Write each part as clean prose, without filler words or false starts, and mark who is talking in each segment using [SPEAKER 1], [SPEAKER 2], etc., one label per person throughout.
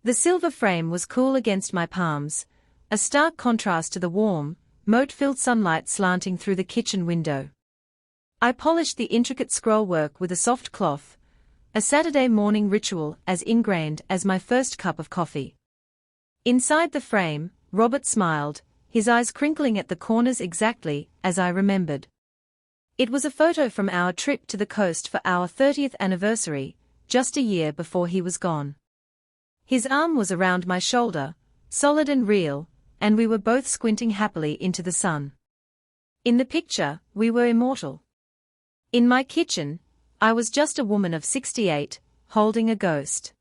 [SPEAKER 1] The silver frame was cool against my palms, a stark contrast to the warm, mote-filled sunlight slanting through the kitchen window. I polished the intricate scrollwork with a soft cloth, a Saturday morning ritual as ingrained as my first cup of coffee. Inside the frame, Robert smiled, his eyes crinkling at the corners exactly as I remembered. It was a photo from our trip to the coast for our 30th anniversary, just a year before he was gone. His arm was around my shoulder, solid and real, and we were both squinting happily into the sun. In the picture, we were immortal. In my kitchen, I was just a woman of 68, holding a ghost.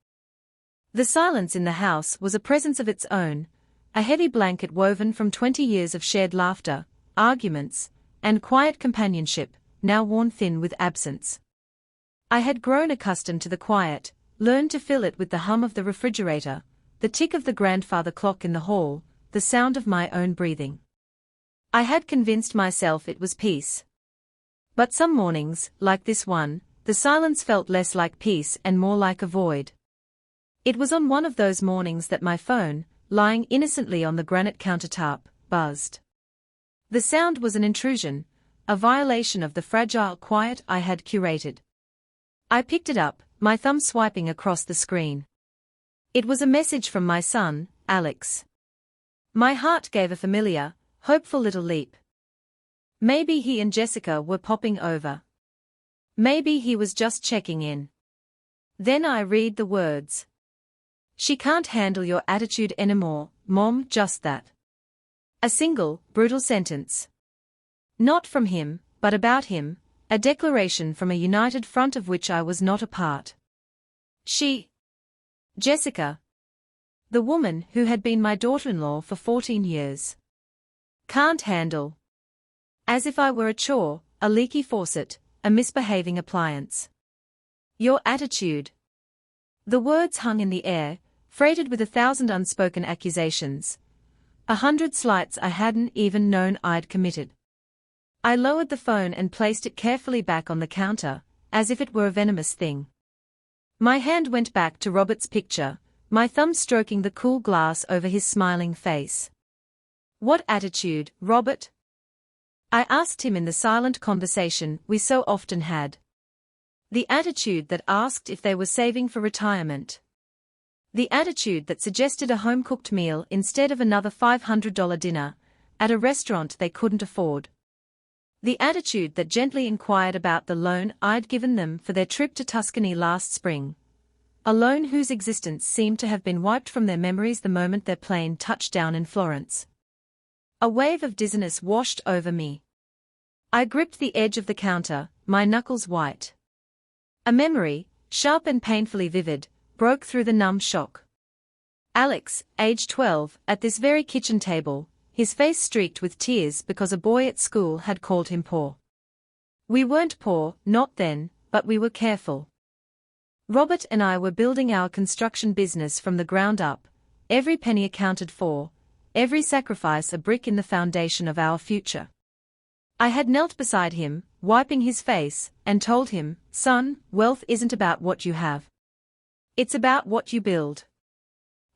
[SPEAKER 1] The silence in the house was a presence of its own, a heavy blanket woven from 20 years of shared laughter, arguments, and quiet companionship, now worn thin with absence. I had grown accustomed to the quiet, learned to fill it with the hum of the refrigerator, the tick of the grandfather clock in the hall, the sound of my own breathing. I had convinced myself it was peace. But some mornings, like this one, the silence felt less like peace and more like a void. It was on one of those mornings that my phone, lying innocently on the granite countertop, buzzed. The sound was an intrusion, a violation of the fragile quiet I had curated. I picked it up, my thumb swiping across the screen. It was a message from my son, Alex. My heart gave a familiar, hopeful little leap. Maybe he and Jessica were popping over. Maybe he was just checking in. Then I read the words. She can't handle your attitude anymore, Mom, just that. A single, brutal sentence. Not from him, but about him, a declaration from a united front of which I was not a part. She. Jessica. The woman who had been my daughter-in-law for 14 years. Can't handle. As if I were a chore, a leaky faucet, a misbehaving appliance. Your attitude. The words hung in the air, freighted with 1,000 unspoken accusations. 100 slights I hadn't even known I'd committed. I lowered the phone and placed it carefully back on the counter, as if it were a venomous thing. My hand went back to Robert's picture, my thumb stroking the cool glass over his smiling face. What attitude, Robert? I asked him in the silent conversation we so often had. The attitude that asked if they were saving for retirement. The attitude that suggested a home-cooked meal instead of another $500 dinner, at a restaurant they couldn't afford. The attitude that gently inquired about the loan I'd given them for their trip to Tuscany last spring. A loan whose existence seemed to have been wiped from their memories the moment their plane touched down in Florence. A wave of dizziness washed over me. I gripped the edge of the counter, my knuckles white. A memory, sharp and painfully vivid, broke through the numb shock. Alex, age 12, at this very kitchen table, his face streaked with tears because a boy at school had called him poor. We weren't poor, not then, but we were careful. Robert and I were building our construction business from the ground up, every penny accounted for, every sacrifice a brick in the foundation of our future. I had knelt beside him, wiping his face, and told him, "Son, wealth isn't about what you have. It's about what you build.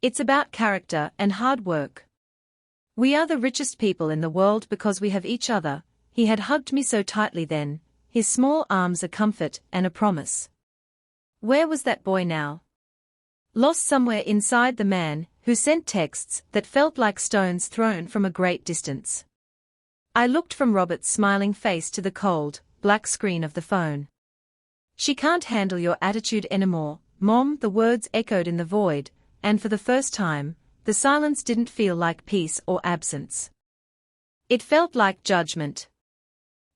[SPEAKER 1] It's about character and hard work. We are the richest people in the world because we have each other." He had hugged me so tightly then, his small arms a comfort and a promise. Where was that boy now? Lost somewhere inside the man who sent texts that felt like stones thrown from a great distance. I looked from Robert's smiling face to the cold, black screen of the phone. She can't handle your attitude anymore, Mom. The words echoed in the void, and for the first time, the silence didn't feel like peace or absence. It felt like judgment.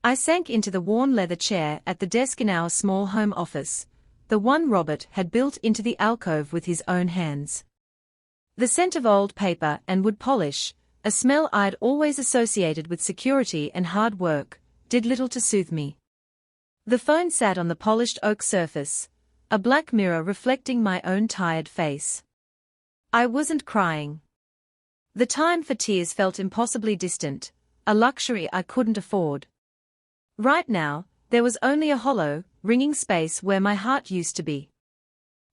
[SPEAKER 1] I sank into the worn leather chair at the desk in our small home office, the one Robert had built into the alcove with his own hands. The scent of old paper and wood polish, a smell I'd always associated with security and hard work, did little to soothe me. The phone sat on the polished oak surface, a black mirror reflecting my own tired face. I wasn't crying. The time for tears felt impossibly distant, a luxury I couldn't afford. Right now, there was only a hollow, ringing space where my heart used to be.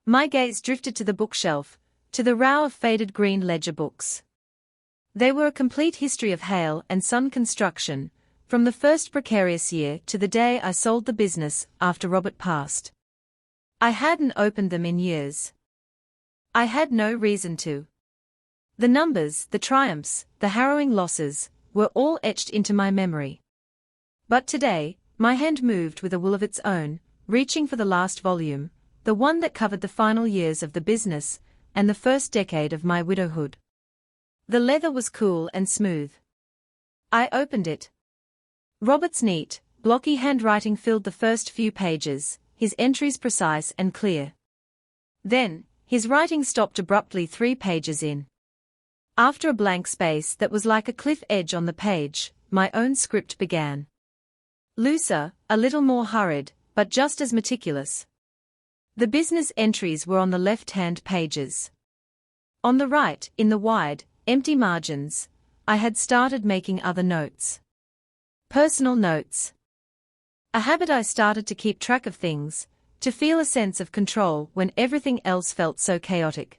[SPEAKER 1] My gaze drifted to the bookshelf, to the row of faded green ledger books. They were a complete history of hail and sun construction, from the first precarious year to the day I sold the business after Robert passed. I hadn't opened them in years. I had no reason to. The numbers, the triumphs, the harrowing losses, were all etched into my memory. But today, my hand moved with a will of its own, reaching for the last volume, the one that covered the final years of the business and the first decade of my widowhood. The leather was cool and smooth. I opened it. Robert's neat, blocky handwriting filled the first few pages, his entries precise and clear. Then, his writing stopped abruptly 3 pages in. After a blank space that was like a cliff edge on the page, my own script began. Looser, a little more hurried, but just as meticulous. The business entries were on the left-hand pages. On the right, in the wide, empty margins, I had started making other notes. Personal notes. A habit I started to keep track of things, to feel a sense of control when everything else felt so chaotic.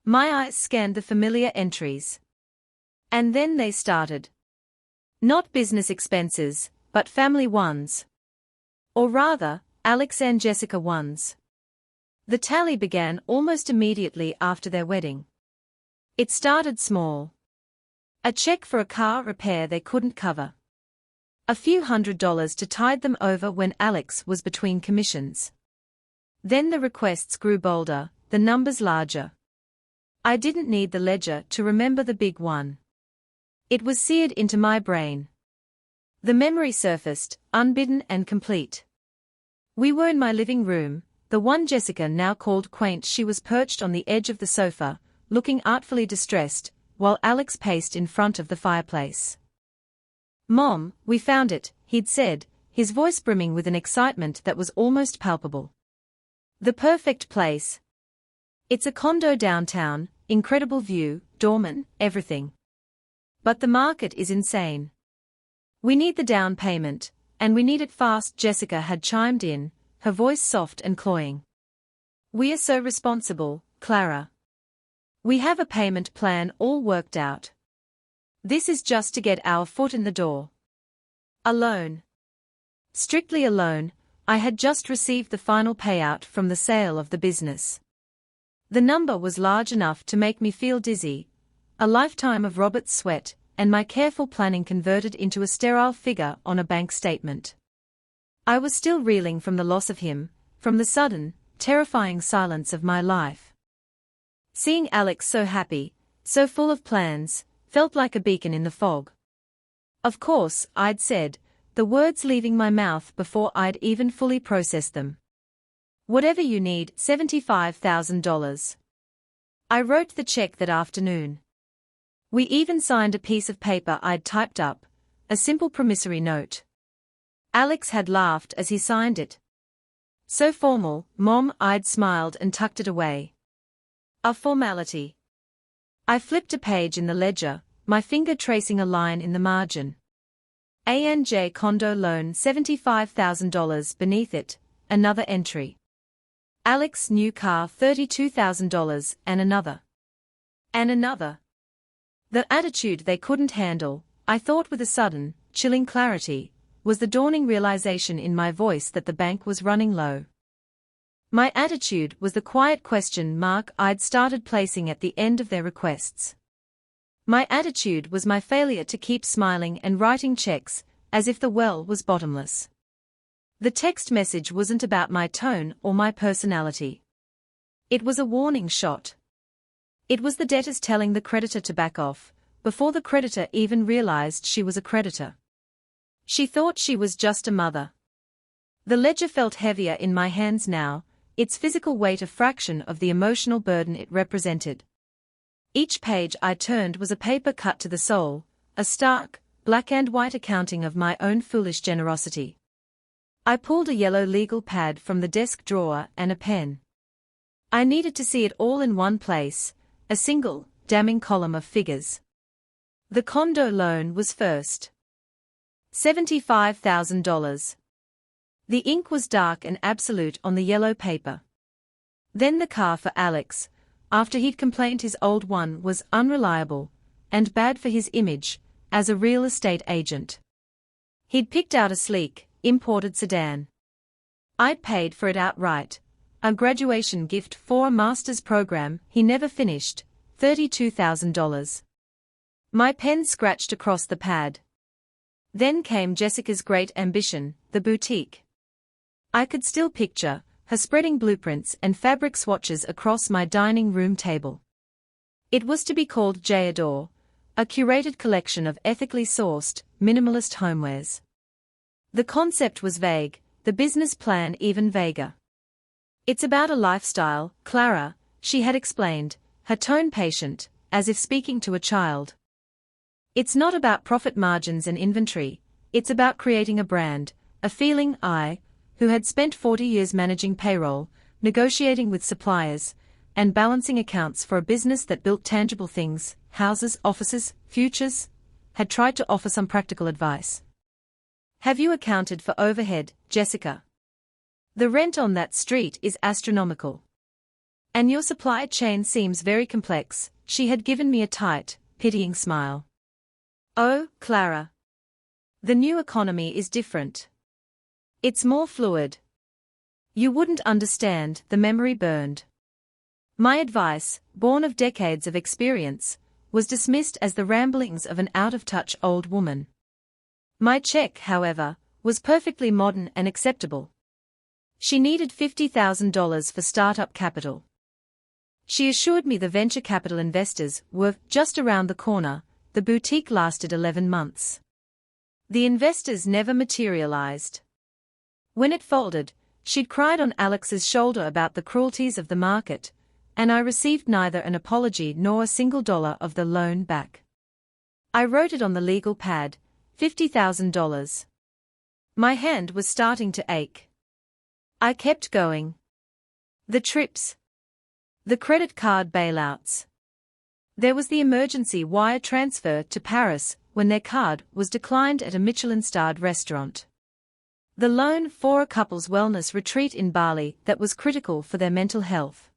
[SPEAKER 1] My eyes scanned the familiar entries. And then they started. Not business expenses, but family ones. Or rather, Alex and Jessica ones. The tally began almost immediately after their wedding. It started small. A check for a car repair they couldn't cover. A few $100s to tide them over when Alex was between commissions. Then the requests grew bolder, the numbers larger. I didn't need the ledger to remember the big one. It was seared into my brain. The memory surfaced, unbidden and complete. We were in my living room, the one Jessica now called quaint. She was perched on the edge of the sofa, looking artfully distressed, while Alex paced in front of the fireplace. "Mom, we found it," he'd said, his voice brimming with an excitement that was almost palpable. "The perfect place. It's a condo downtown, incredible view, doorman, everything. But the market is insane. We need the down payment, and we need it fast," Jessica had chimed in, her voice soft and cloying. "We are so responsible, Clara. We have a payment plan all worked out. This is just to get our foot in the door. Alone. Strictly alone, I had just received the final payout from the sale of the business. The number was large enough to make me feel dizzy, a lifetime of Robert's sweat, and my careful planning converted into a sterile figure on a bank statement. I was still reeling from the loss of him, from the sudden, terrifying silence of my life. Seeing Alex so happy, so full of plans, felt like a beacon in the fog. "Of course," I'd said, the words leaving my mouth before I'd even fully processed them. "Whatever you need, $75,000. I wrote the check that afternoon. We even signed a piece of paper I'd typed up, a simple promissory note. Alex had laughed as he signed it. "So formal, Mom," I'd smiled and tucked it away. "A formality." I flipped a page in the ledger, my finger tracing a line in the margin. A&J condo loan $75,000 beneath it, another entry. Alex new car $32,000 and another. And another. The attitude they couldn't handle, I thought with a sudden, chilling clarity, was the dawning realization in my voice that the bank was running low. My attitude was the quiet question mark I'd started placing at the end of their requests. My attitude was my failure to keep smiling and writing checks, as if the well was bottomless. The text message wasn't about my tone or my personality. It was a warning shot. It was the debtors telling the creditor to back off, before the creditor even realized she was a creditor. She thought she was just a mother. The ledger felt heavier in my hands now, its physical weight a fraction of the emotional burden it represented. Each page I turned was a paper cut to the soul, a stark, black and white accounting of my own foolish generosity. I pulled a yellow legal pad from the desk drawer and a pen. I needed to see it all in one place, a single, damning column of figures. The condo loan was first. $75,000. The ink was dark and absolute on the yellow paper. Then the car for Alex, after he'd complained his old one was unreliable and bad for his image as a real estate agent. He'd picked out a sleek, imported sedan. I'd paid for it outright, a graduation gift for a master's program he never finished, $32,000. My pen scratched across the pad. Then came Jessica's great ambition, the boutique. I could still picture her spreading blueprints and fabric swatches across my dining room table. It was to be called J-Adore, a curated collection of ethically sourced, minimalist homewares. The concept was vague, the business plan even vaguer. It's about a lifestyle, Clara, she had explained, her tone patient, as if speaking to a child. It's not about profit margins and inventory, it's about creating a brand, a feeling. I, who had spent 40 years managing payroll, negotiating with suppliers, and balancing accounts for a business that built tangible things, houses, offices, futures, had tried to offer some practical advice. Have you accounted for overhead, Jessica? The rent on that street is astronomical. And your supply chain seems very complex. She had given me a tight, pitying smile. Oh, Clara. The new economy is different. It's more fluid. You wouldn't understand, the memory burned. My advice, born of decades of experience, was dismissed as the ramblings of an out-of-touch old woman. My check, however, was perfectly modern and acceptable. She needed $50,000 for startup capital. She assured me the venture capital investors were just around the corner. The boutique lasted 11 months. The investors never materialized. When it folded, she'd cried on Alex's shoulder about the cruelties of the market, and I received neither an apology nor a single dollar of the loan back. I wrote it on the legal pad, $50,000. My hand was starting to ache. I kept going. The trips. The credit card bailouts. There was the emergency wire transfer to Paris when their card was declined at a Michelin-starred restaurant. The loan for a couple's wellness retreat in Bali that was critical for their mental health.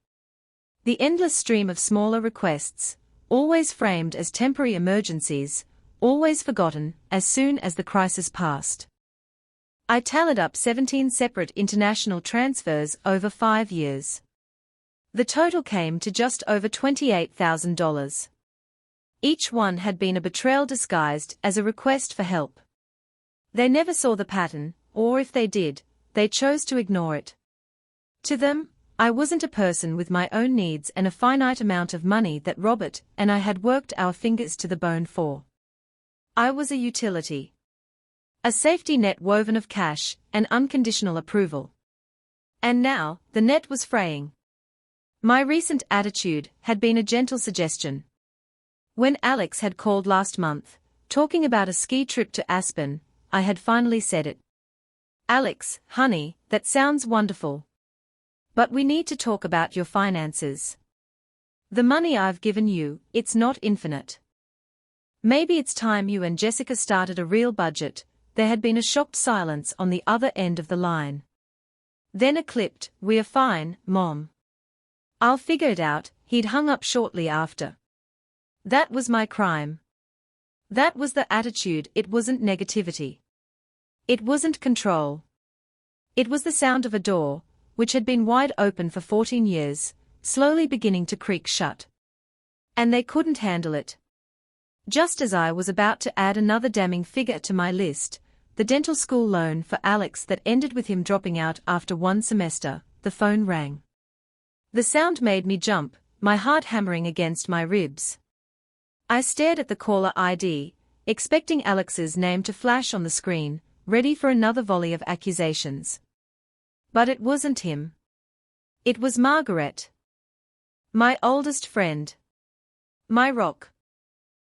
[SPEAKER 1] The endless stream of smaller requests, always framed as temporary emergencies, always forgotten as soon as the crisis passed. I tallied up 17 separate international transfers over 5 years. The total came to just over $28,000. Each one had been a betrayal disguised as a request for help. They never saw the pattern, or if they did, they chose to ignore it. To them, I wasn't a person with my own needs and a finite amount of money that Robert and I had worked our fingers to the bone for. I was a utility. A safety net woven of cash and unconditional approval. And now, the net was fraying. My recent attitude had been a gentle suggestion. When Alex had called last month, talking about a ski trip to Aspen, I had finally said it. Alex, honey, that sounds wonderful. But we need to talk about your finances. The money I've given you, it's not infinite. Maybe it's time you and Jessica started a real budget. There had been a shocked silence on the other end of the line. Then a clipped, "We're fine, Mom. I'll figure it out." He'd hung up shortly after. That was my crime. That was the attitude. It wasn't negativity. It wasn't control. It was the sound of a door, which had been wide open for 14 years, slowly beginning to creak shut. And they couldn't handle it. Just as I was about to add another damning figure to my list, the dental school loan for Alex that ended with him dropping out after one semester, the phone rang. The sound made me jump, my heart hammering against my ribs. I stared at the caller ID, expecting Alex's name to flash on the screen, ready for another volley of accusations. But it wasn't him. It was Margaret. My oldest friend. My rock.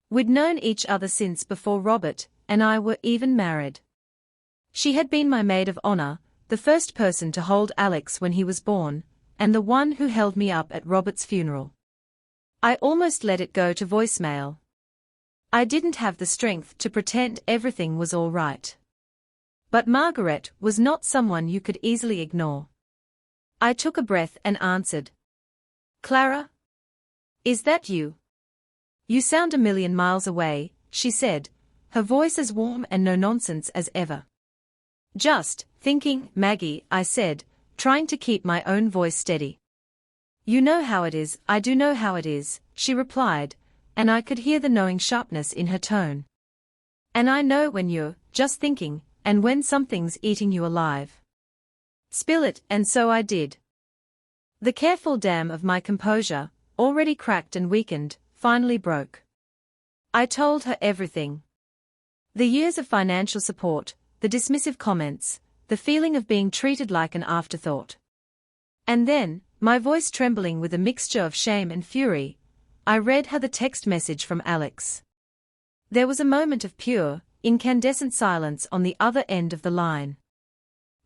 [SPEAKER 1] We'd known each other since before Robert and I were even married. She had been my maid of honor, the first person to hold Alex when he was born, and the one who held me up at Robert's funeral. I almost let it go to voicemail. I didn't have the strength to pretend everything was all right. But Margaret was not someone you could easily ignore. I took a breath and answered. "Clara? Is that you? You sound a million miles away, she said, her voice as warm and no-nonsense as ever. Just thinking, Maggie, I said, trying to keep my own voice steady. You know how it is, I do know how it is, she replied, and I could hear the knowing sharpness in her tone. And I know when you're just thinking, and when something's eating you alive. Spill it, and so I did. The careful dam of my composure, already cracked and weakened, finally broke. I told her everything. The years of financial support, the dismissive comments, the feeling of being treated like an afterthought. And then, my voice trembling with a mixture of shame and fury, I read her the text message from Alex. There was a moment of pure, incandescent silence on the other end of the line.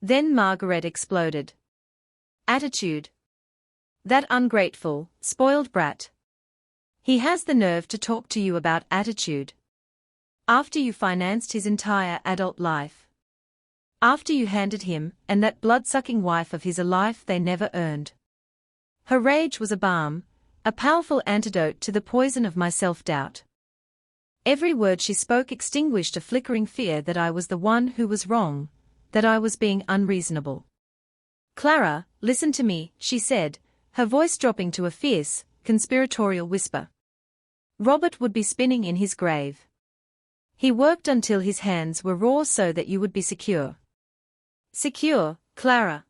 [SPEAKER 1] Then Margaret exploded. Attitude. That ungrateful, spoiled brat. He has the nerve to talk to you about attitude. After you financed his entire adult life. After you handed him and that blood-sucking wife of his a life they never earned. Her rage was a balm, a powerful antidote to the poison of my self-doubt. Every word she spoke extinguished a flickering fear that I was the one who was wrong, that I was being unreasonable. Clara, listen to me, she said, her voice dropping to a fierce, conspiratorial whisper. Robert would be spinning in his grave. He worked until his hands were raw so that you would be secure. Secure, Clara.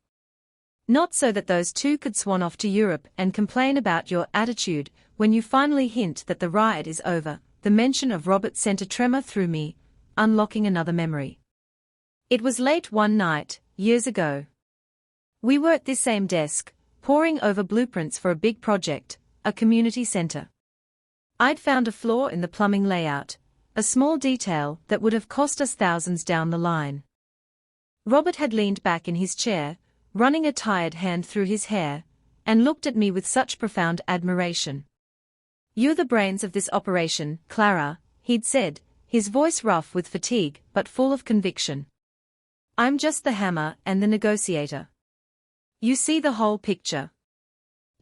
[SPEAKER 1] Not so that those two could swan off to Europe and complain about your attitude when you finally hint that the ride is over. The mention of Robert sent a tremor through me, unlocking another memory. It was late one night, years ago. We were at this same desk, poring over blueprints for a big project, a community center. I'd found a flaw in the plumbing layout, a small detail that would have cost us thousands down the line. Robert had leaned back in his chair, running a tired hand through his hair, and looked at me with such profound admiration. You're the brains of this operation, Clara, he'd said, his voice rough with fatigue but full of conviction. I'm just the hammer and the negotiator. You see the whole picture.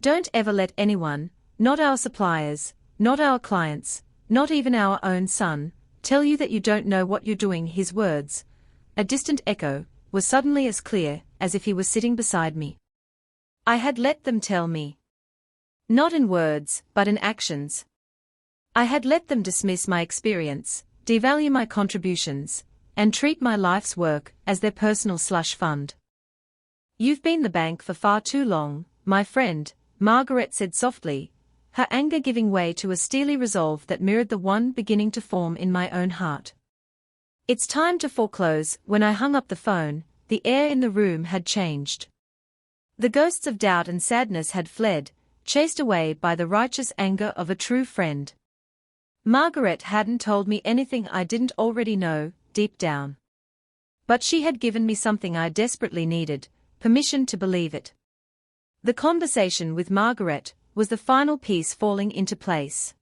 [SPEAKER 1] Don't ever let anyone, not our suppliers, not our clients, not even our own son, tell you that you don't know what you're doing. His words, a distant echo, were suddenly as clear as if he were sitting beside me. I had let them tell me. Not in words, but in actions. I had let them dismiss my experience, devalue my contributions, and treat my life's work as their personal slush fund. You've been the bank for far too long, my friend, Margaret said softly, her anger giving way to a steely resolve that mirrored the one beginning to form in my own heart. It's time to foreclose. When I hung up the phone, the air in the room had changed. The ghosts of doubt and sadness had fled, chased away by the righteous anger of a true friend. Margaret hadn't told me anything I didn't already know, deep down. But she had given me something I desperately needed, permission to believe it. The conversation with Margaret was the final piece falling into place.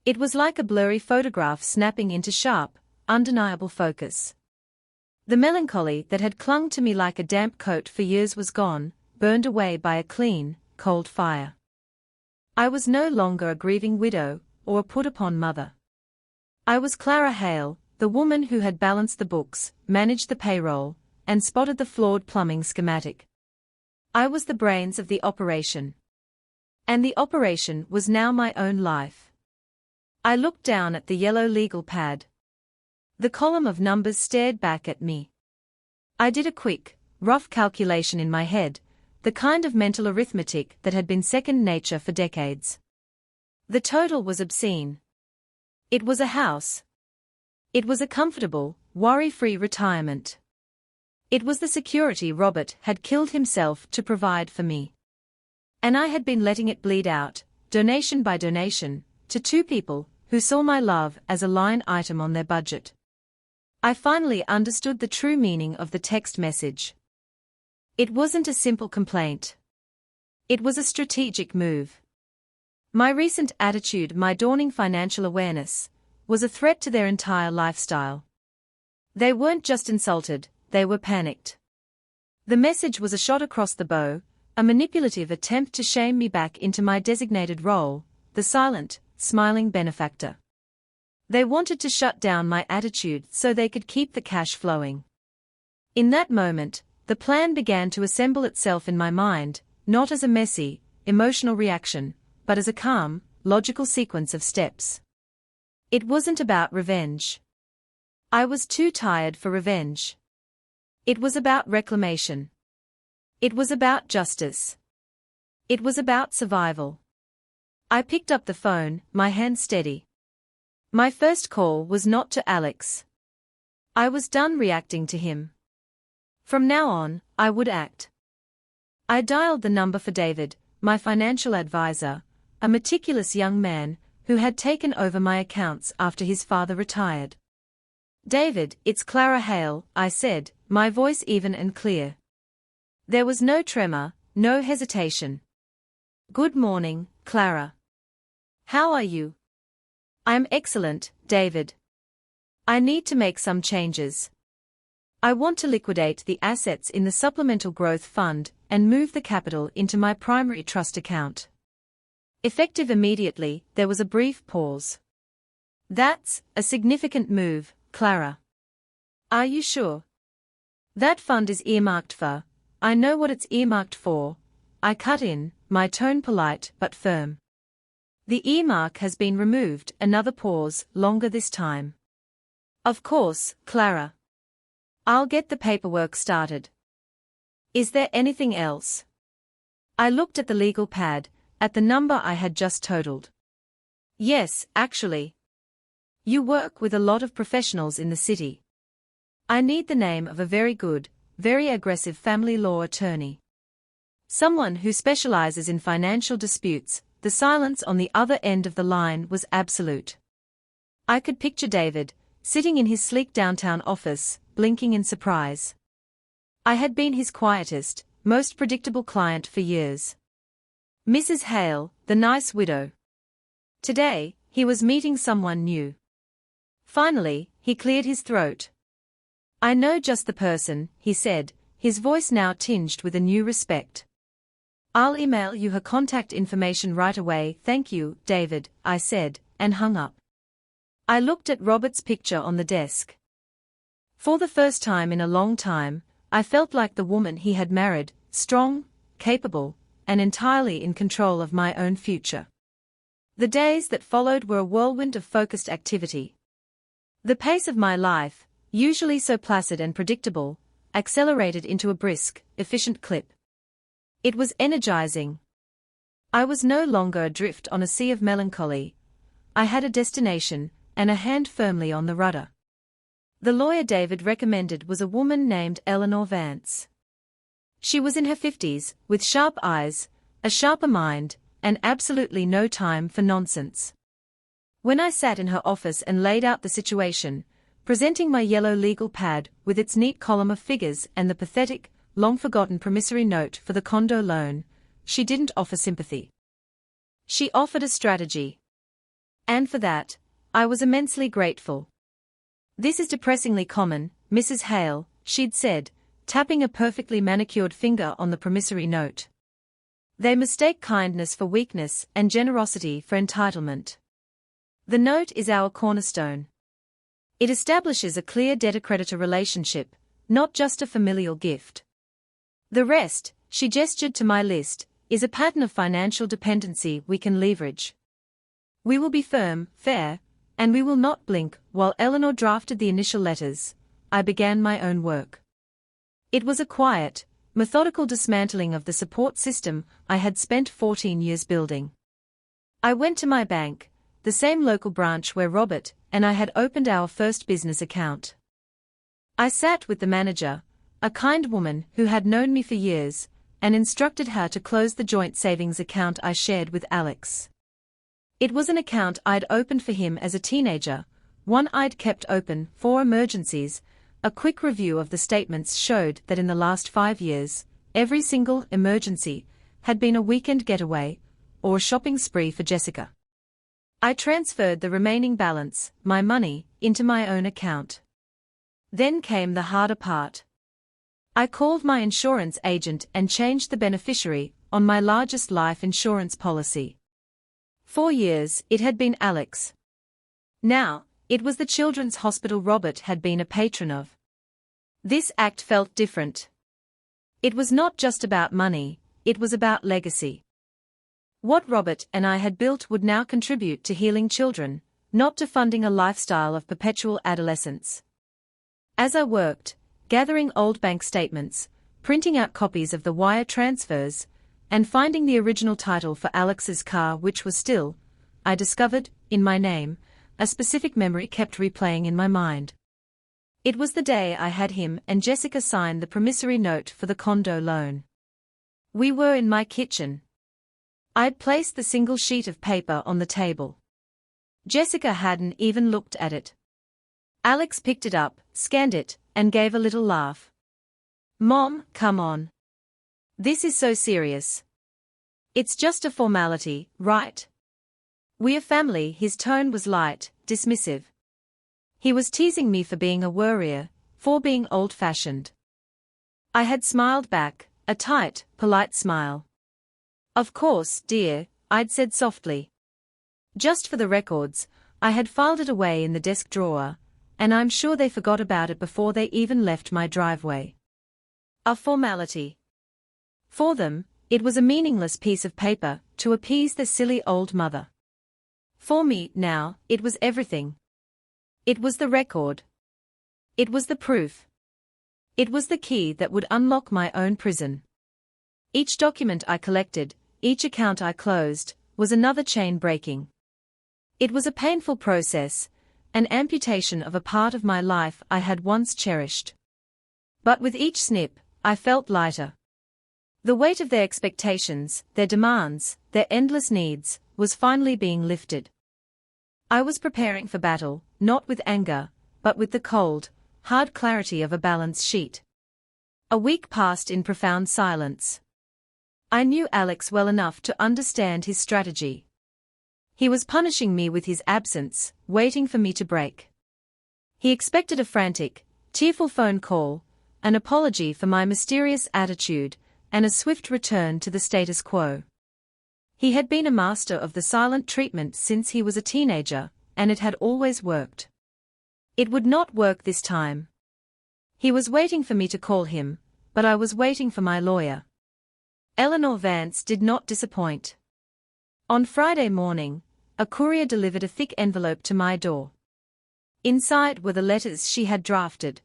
[SPEAKER 1] It was like a blurry photograph snapping into sharp, undeniable focus. The melancholy that had clung to me like a damp coat for years was gone, burned away by a clean, cold fire. I was no longer a grieving widow, or a put-upon mother. I was Clara Hale, the woman who had balanced the books, managed the payroll, and spotted the flawed plumbing schematic. I was the brains of the operation. And the operation was now my own life. I looked down at the yellow legal pad. The column of numbers stared back at me. I did a quick, rough calculation in my head, the kind of mental arithmetic that had been second nature for decades. The total was obscene. It was a house. It was a comfortable, worry-free retirement. It was the security Robert had killed himself to provide for me. And I had been letting it bleed out, donation by donation, to two people who saw my love as a line item on their budget. I finally understood the true meaning of the text message. It wasn't a simple complaint. It was a strategic move. My recent attitude, my dawning financial awareness, was a threat to their entire lifestyle. They weren't just insulted, they were panicked. The message was a shot across the bow, a manipulative attempt to shame me back into my designated role, the silent, smiling benefactor. They wanted to shut down my attitude so they could keep the cash flowing. In that moment, the plan began to assemble itself in my mind, not as a messy, emotional reaction, but as a calm, logical sequence of steps. It wasn't about revenge. I was too tired for revenge. It was about reclamation. It was about justice. It was about survival. I picked up the phone, my hand steady. My first call was not to Alex. I was done reacting to him. From now on, I would act. I dialed the number for David, my financial advisor, a meticulous young man who had taken over my accounts after his father retired. "David, it's Clara Hale," I said, my voice even and clear. There was no tremor, no hesitation. "Good morning, Clara. How are you?" "I'm excellent, David. I need to make some changes. I want to liquidate the assets in the Supplemental Growth Fund and move the capital into my primary trust account." Effective immediately, there was a brief pause. "That's a significant move, Clara. Are you sure?" "That fund is earmarked for—" "I know what it's earmarked for," I cut in, my tone polite but firm. "The earmark has been removed." Another pause, longer this time. "Of course, Clara. I'll get the paperwork started. Is there anything else?" I looked at the legal pad, at the number I had just totaled. "Yes, actually. You work with a lot of professionals in the city. I need the name of a very good, very aggressive family law attorney. Someone who specializes in financial disputes." The silence on the other end of the line was absolute. I could picture David, sitting in his sleek downtown office, blinking in surprise. I had been his quietest, most predictable client for years. Mrs. Hale, the nice widow. Today, he was meeting someone new. Finally, he cleared his throat. "I know just the person," he said, his voice now tinged with a new respect. "I'll email you her contact information right away." "Thank you, David," I said, and hung up. I looked at Robert's picture on the desk. For the first time in a long time, I felt like the woman he had married, strong, capable, and entirely in control of my own future. The days that followed were a whirlwind of focused activity. The pace of my life, usually so placid and predictable, accelerated into a brisk, efficient clip. It was energizing. I was no longer adrift on a sea of melancholy. I had a destination, and a hand firmly on the rudder. The lawyer David recommended was a woman named Eleanor Vance. She was in her 50s, with sharp eyes, a sharper mind, and absolutely no time for nonsense. When I sat in her office and laid out the situation, presenting my yellow legal pad with its neat column of figures and the pathetic, long-forgotten promissory note for the condo loan, she didn't offer sympathy. She offered a strategy. And for that, I was immensely grateful. "This is depressingly common, Mrs. Hale," she'd said, tapping a perfectly manicured finger on the promissory note. "They mistake kindness for weakness and generosity for entitlement. The note is our cornerstone. It establishes a clear debtor-creditor relationship, not just a familial gift. The rest," she gestured to my list, "is a pattern of financial dependency we can leverage. We will be firm, fair, and we will not blink." While Eleanor drafted the initial letters, I began my own work. It was a quiet, methodical dismantling of the support system I had spent 14 years building. I went to my bank, the same local branch where Robert and I had opened our first business account. I sat with the manager, a kind woman who had known me for years, and instructed her to close the joint savings account I shared with Alex. It was an account I'd opened for him as a teenager, one I'd kept open for emergencies. A quick review of the statements showed that in the last 5 years, every single emergency had been a weekend getaway or a shopping spree for Jessica. I transferred the remaining balance, my money, into my own account. Then came the harder part. I called my insurance agent and changed the beneficiary on my largest life insurance policy. 4 years, it had been Alex. Now, it was the Children's Hospital Robert had been a patron of. This act felt different. It was not just about money, it was about legacy. What Robert and I had built would now contribute to healing children, not to funding a lifestyle of perpetual adolescence. As I worked, gathering old bank statements, printing out copies of the wire transfers, and finding the original title for Alex's car, which was still, I discovered, in my name, a specific memory kept replaying in my mind. It was the day I had him and Jessica sign the promissory note for the condo loan. We were in my kitchen. I'd placed the single sheet of paper on the table. Jessica hadn't even looked at it. Alex picked it up, scanned it, and gave a little laugh. "Mom, come on. This is so serious. It's just a formality, right? We're family." His tone was light, dismissive. He was teasing me for being a worrier, for being old-fashioned. I had smiled back, a tight, polite smile. "Of course, dear," I'd said softly. Just for the records, I had filed it away in the desk drawer, and I'm sure they forgot about it before they even left my driveway. A formality. For them, it was a meaningless piece of paper to appease their silly old mother. For me, now, it was everything. It was the record. It was the proof. It was the key that would unlock my own prison. Each document I collected, each account I closed, was another chain breaking. It was a painful process, an amputation of a part of my life I had once cherished. But with each snip, I felt lighter. The weight of their expectations, their demands, their endless needs, was finally being lifted. I was preparing for battle, not with anger, but with the cold, hard clarity of a balance sheet. A week passed in profound silence. I knew Alex well enough to understand his strategy. He was punishing me with his absence, waiting for me to break. He expected a frantic, tearful phone call, an apology for my mysterious attitude, and a swift return to the status quo. He had been a master of the silent treatment since he was a teenager, and it had always worked. It would not work this time. He was waiting for me to call him, but I was waiting for my lawyer. Eleanor Vance did not disappoint. On Friday morning, a courier delivered a thick envelope to my door. Inside were the letters she had drafted.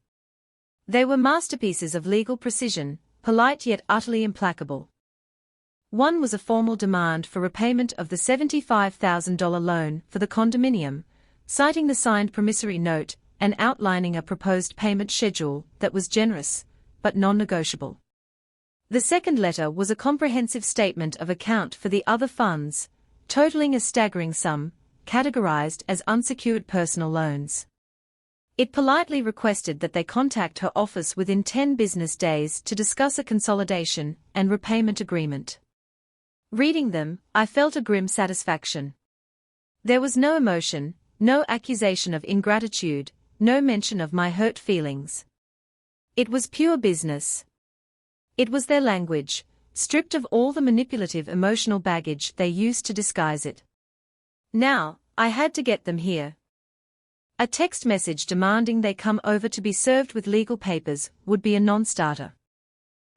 [SPEAKER 1] They were masterpieces of legal precision, polite yet utterly implacable. One was a formal demand for repayment of the $75,000 loan for the condominium, citing the signed promissory note and outlining a proposed payment schedule that was generous, but non-negotiable. The second letter was a comprehensive statement of account for the other funds, totaling a staggering sum, categorized as unsecured personal loans. It politely requested that they contact her office within 10 business days to discuss a consolidation and repayment agreement. Reading them, I felt a grim satisfaction. There was no emotion, no accusation of ingratitude, no mention of my hurt feelings. It was pure business. It was their language, stripped of all the manipulative emotional baggage they used to disguise it. Now, I had to get them here. A text message demanding they come over to be served with legal papers would be a non-starter.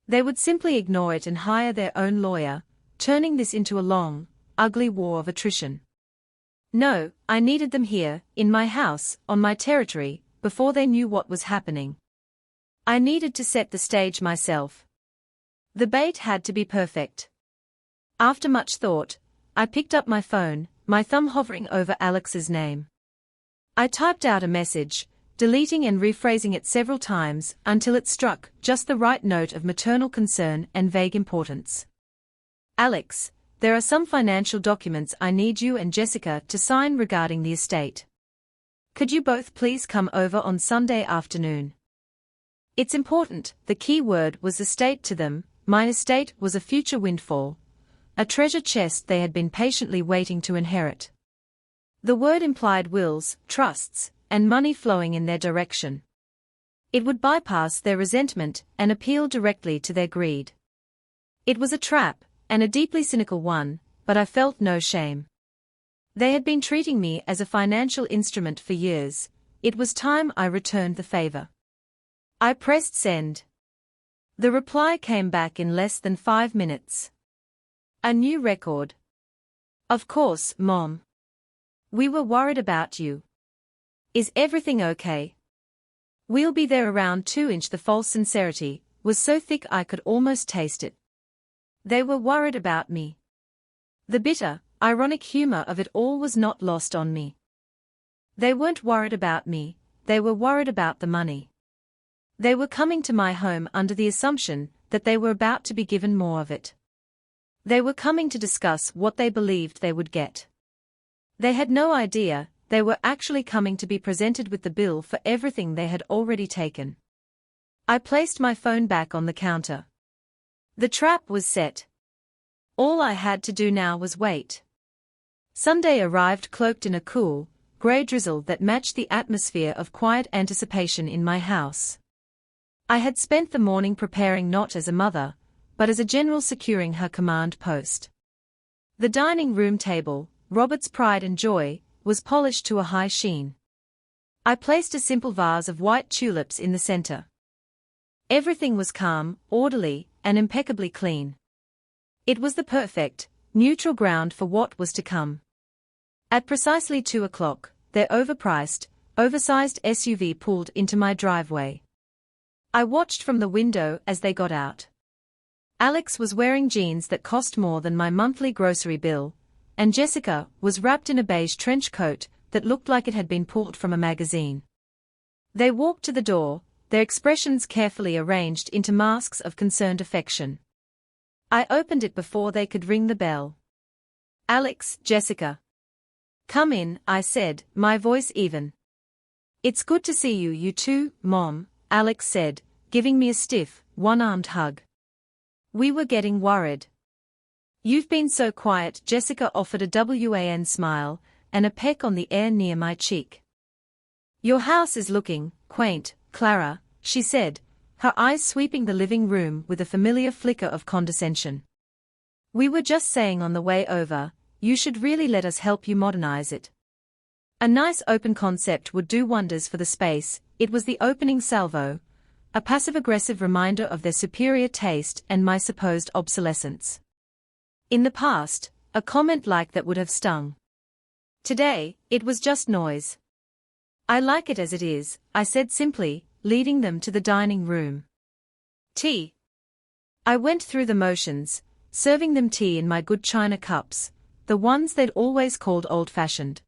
[SPEAKER 1] They would simply ignore it and hire their own lawyer, turning this into a long, ugly war of attrition. No, I needed them here, in my house, on my territory, before they knew what was happening. I needed to set the stage myself. The bait had to be perfect. After much thought, I picked up my phone, my thumb hovering over Alex's name. I typed out a message, deleting and rephrasing it several times until it struck just the right note of maternal concern and vague importance. "Alex, there are some financial documents I need you and Jessica to sign regarding the estate. Could you both please come over on Sunday afternoon? It's important." The key word was estate to them. My estate was a future windfall, a treasure chest they had been patiently waiting to inherit. The word implied wills, trusts, and money flowing in their direction. It would bypass their resentment and appeal directly to their greed. It was a trap, and a deeply cynical one, but I felt no shame. They had been treating me as a financial instrument for years. It was time I returned the favor. I pressed send. The reply came back in less than 5 minutes. A new record. Of course, Mom. We were worried about you. Is everything okay? We'll be there around 2 inch. The false sincerity was so thick I could almost taste it. They were worried about me. The bitter, ironic humor of it all was not lost on me. They weren't worried about me, they were worried about the money. They were coming to my home under the assumption that they were about to be given more of it. They were coming to discuss what they believed they would get. They had no idea they were actually coming to be presented with the bill for everything they had already taken. I placed my phone back on the counter. The trap was set. All I had to do now was wait. Sunday arrived cloaked in a cool, grey drizzle that matched the atmosphere of quiet anticipation in my house. I had spent the morning preparing not as a mother, but as a general securing her command post. The dining room table, Robert's pride and joy, was polished to a high sheen. I placed a simple vase of white tulips in the center. Everything was calm, orderly, and impeccably clean. It was the perfect, neutral ground for what was to come. At precisely 2 o'clock, their overpriced, oversized SUV pulled into my driveway. I watched from the window as they got out. Alex was wearing jeans that cost more than my monthly grocery bill, and Jessica was wrapped in a beige trench coat that looked like it had been pulled from a magazine. They walked to the door, their expressions carefully arranged into masks of concerned affection. I opened it before they could ring the bell. "Alex, Jessica. Come in," I said, my voice even. "It's good to see you, you two, Mom," Alex said, giving me a stiff, one-armed hug. "We were getting worried." "You've been so quiet," Jessica offered a wan smile, and a peck on the air near my cheek. "Your house is looking quaint, Clara," she said, her eyes sweeping the living room with a familiar flicker of condescension. "We were just saying on the way over, you should really let us help you modernize it. A nice open concept would do wonders for the space." It was the opening salvo, a passive-aggressive reminder of their superior taste and my supposed obsolescence. In the past, a comment like that would have stung. Today, it was just noise. "I like it as it is," I said simply, leading them to the dining room. "Tea." I went through the motions, serving them tea in my good china cups, the ones they'd always called old-fashioned.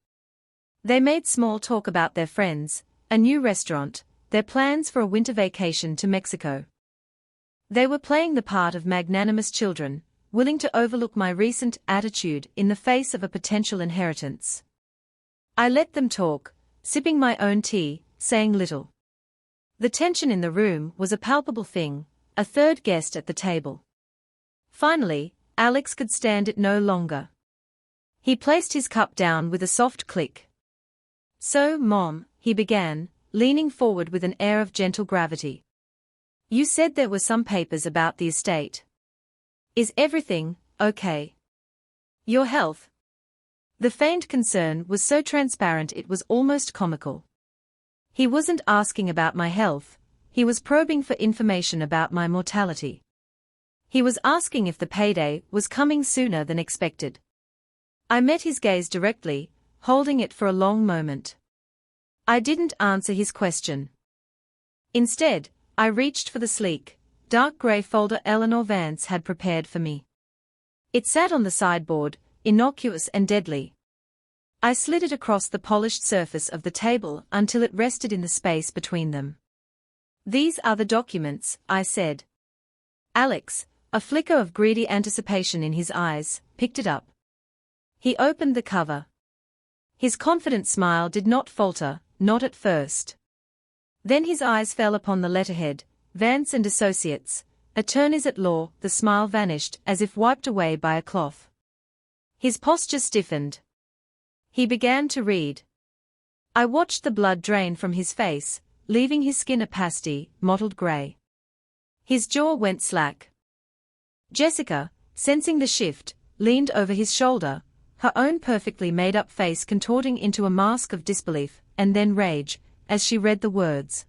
[SPEAKER 1] They made small talk about their friends, a new restaurant, their plans for a winter vacation to Mexico. They were playing the part of magnanimous children, willing to overlook my recent attitude in the face of a potential inheritance. I let them talk, sipping my own tea, saying little. The tension in the room was a palpable thing, a third guest at the table. Finally, Alex could stand it no longer. He placed his cup down with a soft click. "So, Mom," he began, leaning forward with an air of gentle gravity. "You said there were some papers about the estate. Is everything okay? Your health?" The feigned concern was so transparent it was almost comical. He wasn't asking about my health, he was probing for information about my mortality. He was asking if the payday was coming sooner than expected. I met his gaze directly, holding it for a long moment. I didn't answer his question. Instead, I reached for the sleek, dark grey folder Eleanor Vance had prepared for me. It sat on the sideboard, innocuous and deadly. I slid it across the polished surface of the table until it rested in the space between them. "These are the documents," I said. Alex, a flicker of greedy anticipation in his eyes, picked it up. He opened the cover. His confident smile did not falter, not at first. Then his eyes fell upon the letterhead, "Vance and Associates, Attorneys at Law." The smile vanished as if wiped away by a cloth. His posture stiffened. He began to read. I watched the blood drain from his face, leaving his skin a pasty, mottled grey. His jaw went slack. Jessica, sensing the shift, leaned over his shoulder, her own perfectly made-up face contorting into a mask of disbelief, and then rage, as she read the words.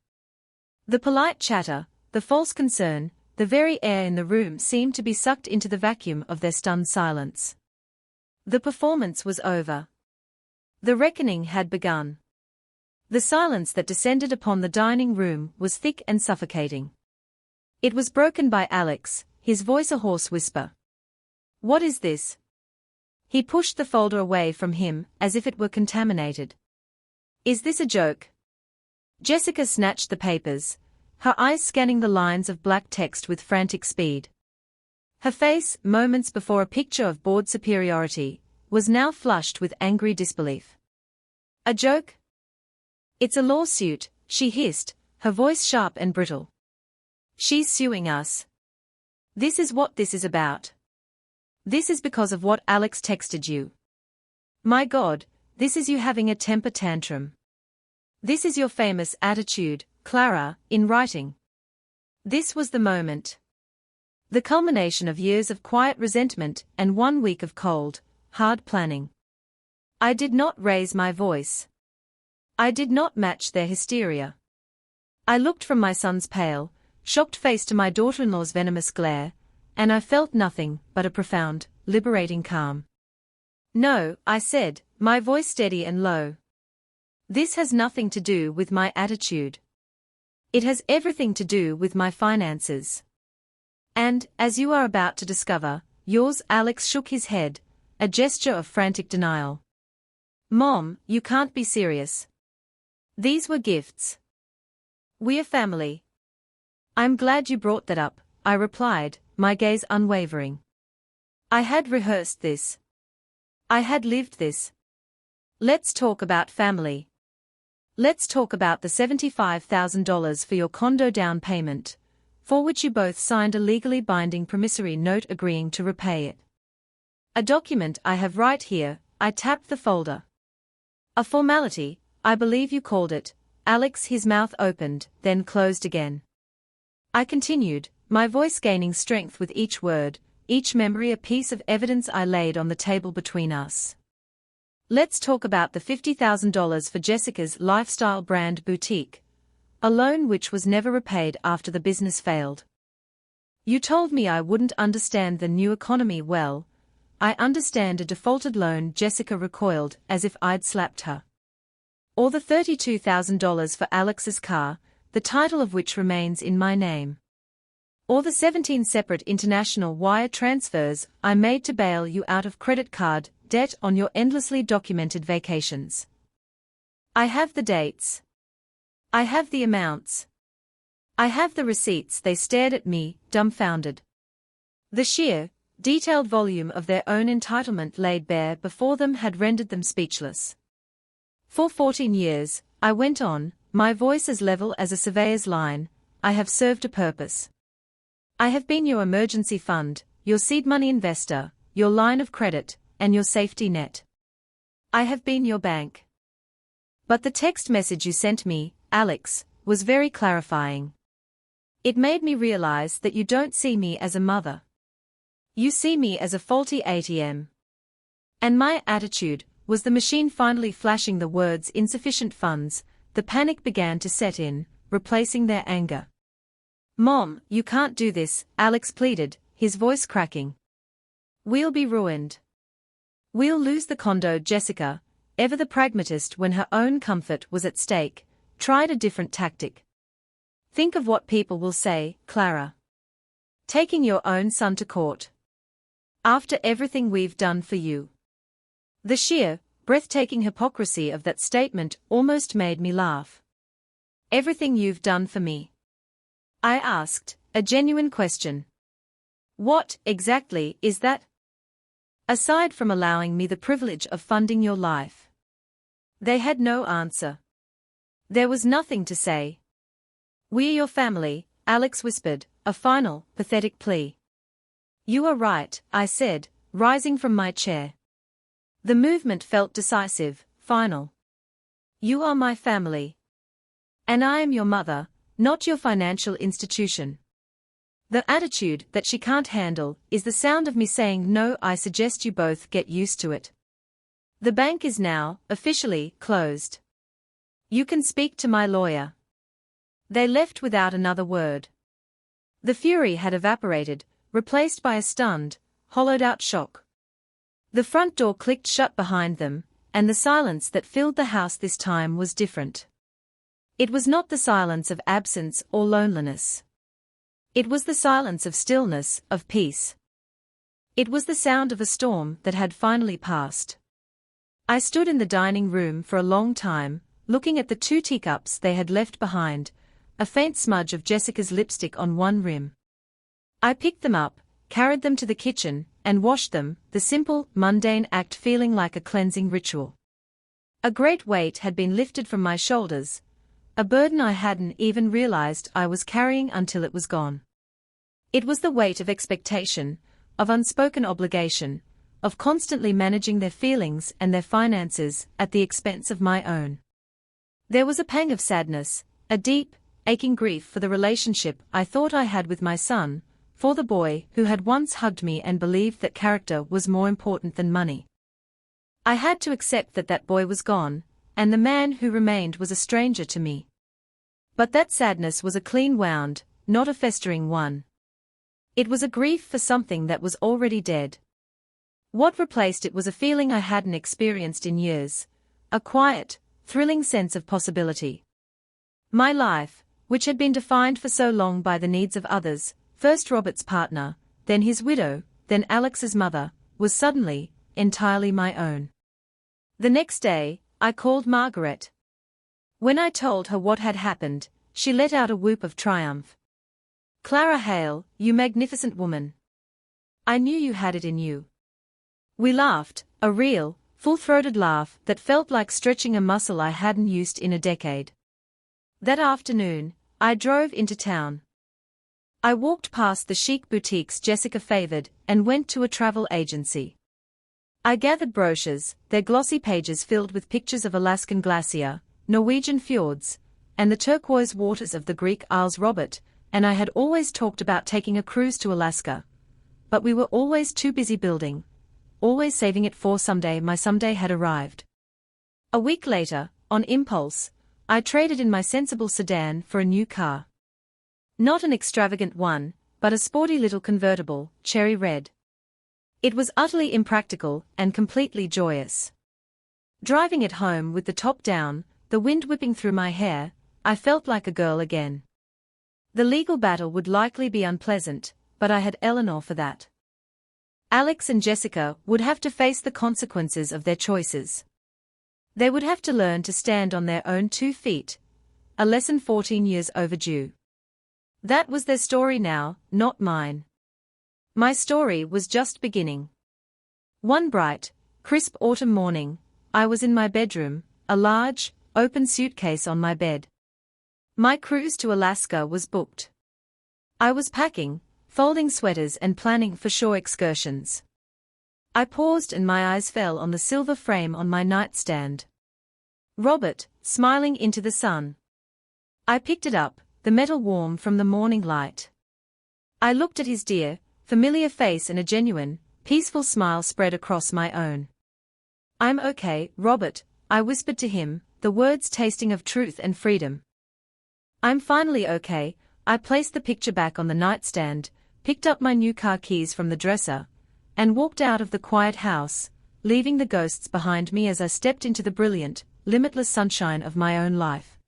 [SPEAKER 1] The polite chatter, the false concern, the very air in the room seemed to be sucked into the vacuum of their stunned silence. The performance was over. The reckoning had begun. The silence that descended upon the dining room was thick and suffocating. It was broken by Alex, his voice a hoarse whisper. "What is this?" He pushed the folder away from him, as if it were contaminated. "Is this a joke?" Jessica snatched the papers, her eyes scanning the lines of black text with frantic speed. Her face, moments before a picture of bored superiority, was now flushed with angry disbelief. "A joke? It's a lawsuit," she hissed, her voice sharp and brittle. "She's suing us. This is what this is about. This is because of what Alex texted you. My God, this is you having a temper tantrum. This is your famous attitude, Clara, in writing." This was the moment. The culmination of years of quiet resentment and 1 week of cold, hard planning. I did not raise my voice. I did not match their hysteria. I looked from my son's pale, shocked face to my daughter-in-law's venomous glare, and I felt nothing but a profound, liberating calm. "No," I said, my voice steady and low. "This has nothing to do with my attitude. It has everything to do with my finances. And, as you are about to discover, yours." Alex shook his head, a gesture of frantic denial. "Mom, you can't be serious. These were gifts. We're family." "I'm glad you brought that up," I replied, my gaze unwavering. "I had rehearsed this. I had lived this. Let's talk about family. Let's talk about the $75,000 for your condo down payment, for which you both signed a legally binding promissory note agreeing to repay it. A document I have right here." I tapped the folder. "A formality, I believe you called it." Alex, his mouth opened, then closed again. I continued, my voice gaining strength with each word, each memory a piece of evidence I laid on the table between us. "Let's talk about the $50,000 for Jessica's lifestyle brand boutique, a loan which was never repaid after the business failed. You told me I wouldn't understand the new economy well." "I understand a defaulted loan." Jessica recoiled as if I'd slapped her. "Or the $32,000 for Alex's car, the title of which remains in my name. Or the 17 separate international wire transfers I made to bail you out of credit card debt on your endlessly documented vacations. I have the dates. I have the amounts. I have the receipts." They stared at me, dumbfounded. The sheer, detailed volume of their own entitlement laid bare before them had rendered them speechless. "For 14 years, I went on, my voice as level as a surveyor's line, I have served a purpose. I have been your emergency fund, your seed money investor, your line of credit, and your safety net. I have been your bank. But the text message you sent me, Alex, was very clarifying. It made me realize that you don't see me as a mother. You see me as a faulty ATM. And my attitude was the machine." Finally flashing the words "insufficient funds," the panic began to set in, replacing their anger. "Mom, you can't do this," Alex pleaded, his voice cracking. "We'll be ruined. We'll lose the condo." Jessica, ever the pragmatist when her own comfort was at stake, tried a different tactic. "Think of what people will say, Clara. Taking your own son to court. After everything we've done for you." The sheer, breathtaking hypocrisy of that statement almost made me laugh. "Everything you've done for me?" I asked, a genuine question. "What, exactly, is that? Aside from allowing me the privilege of funding your life." They had no answer. There was nothing to say. "We're your family," Alex whispered, a final, pathetic plea. "You are right," I said, rising from my chair. The movement felt decisive, final. "You are my family. And I am your mother, not your financial institution." The attitude that she can't handle is the sound of me saying no. I suggest you both get used to it. The bank is now, officially, closed. You can speak to my lawyer. They left without another word. The fury had evaporated, replaced by a stunned, hollowed-out shock. The front door clicked shut behind them, and the silence that filled the house this time was different. It was not the silence of absence or loneliness. It was the silence of stillness, of peace. It was the sound of a storm that had finally passed. I stood in the dining room for a long time, looking at the 2 teacups they had left behind, a faint smudge of Jessica's lipstick on one rim. I picked them up, carried them to the kitchen, and washed them, the simple, mundane act feeling like a cleansing ritual. A great weight had been lifted from my shoulders, a burden I hadn't even realized I was carrying until it was gone. It was the weight of expectation, of unspoken obligation, of constantly managing their feelings and their finances at the expense of my own. There was a pang of sadness, a deep, aching grief for the relationship I thought I had with my son, for the boy who had once hugged me and believed that character was more important than money. I had to accept that that boy was gone, and the man who remained was a stranger to me. But that sadness was a clean wound, not a festering one. It was a grief for something that was already dead. What replaced it was a feeling I hadn't experienced in years, a quiet, thrilling sense of possibility. My life, which had been defined for so long by the needs of others, first Robert's partner, then his widow, then Alex's mother, was suddenly, entirely my own. The next day, I called Margaret. When I told her what had happened, she let out a whoop of triumph. "Clara Hale, you magnificent woman. I knew you had it in you." We laughed, a real, full-throated laugh that felt like stretching a muscle I hadn't used in a decade. That afternoon, I drove into town. I walked past the chic boutiques Jessica favored and went to a travel agency. I gathered brochures, their glossy pages filled with pictures of Alaskan glacier, Norwegian fjords, and the turquoise waters of the Greek Isles. Robert and I had always talked about taking a cruise to Alaska, but we were always too busy building, always saving it for someday. My someday had arrived. A week later, on impulse, I traded in my sensible sedan for a new car. Not an extravagant one, but a sporty little convertible, cherry red. It was utterly impractical and completely joyous. Driving it home with the top down, the wind whipping through my hair, I felt like a girl again. The legal battle would likely be unpleasant, but I had Eleanor for that. Alex and Jessica would have to face the consequences of their choices. They would have to learn to stand on their own 2 feet, a lesson 14 years overdue. That was their story now, not mine. My story was just beginning. One bright, crisp autumn morning, I was in my bedroom, a large, open suitcase on my bed. My cruise to Alaska was booked. I was packing, folding sweaters and planning for shore excursions. I paused and my eyes fell on the silver frame on my nightstand. Robert, smiling into the sun. I picked it up, the metal warm from the morning light. I looked at his dear, familiar face and a genuine, peaceful smile spread across my own. "I'm okay, Robert," I whispered to him, the words tasting of truth and freedom. "I'm finally okay." I placed the picture back on the nightstand, picked up my new car keys from the dresser, and walked out of the quiet house, leaving the ghosts behind me as I stepped into the brilliant, limitless sunshine of my own life.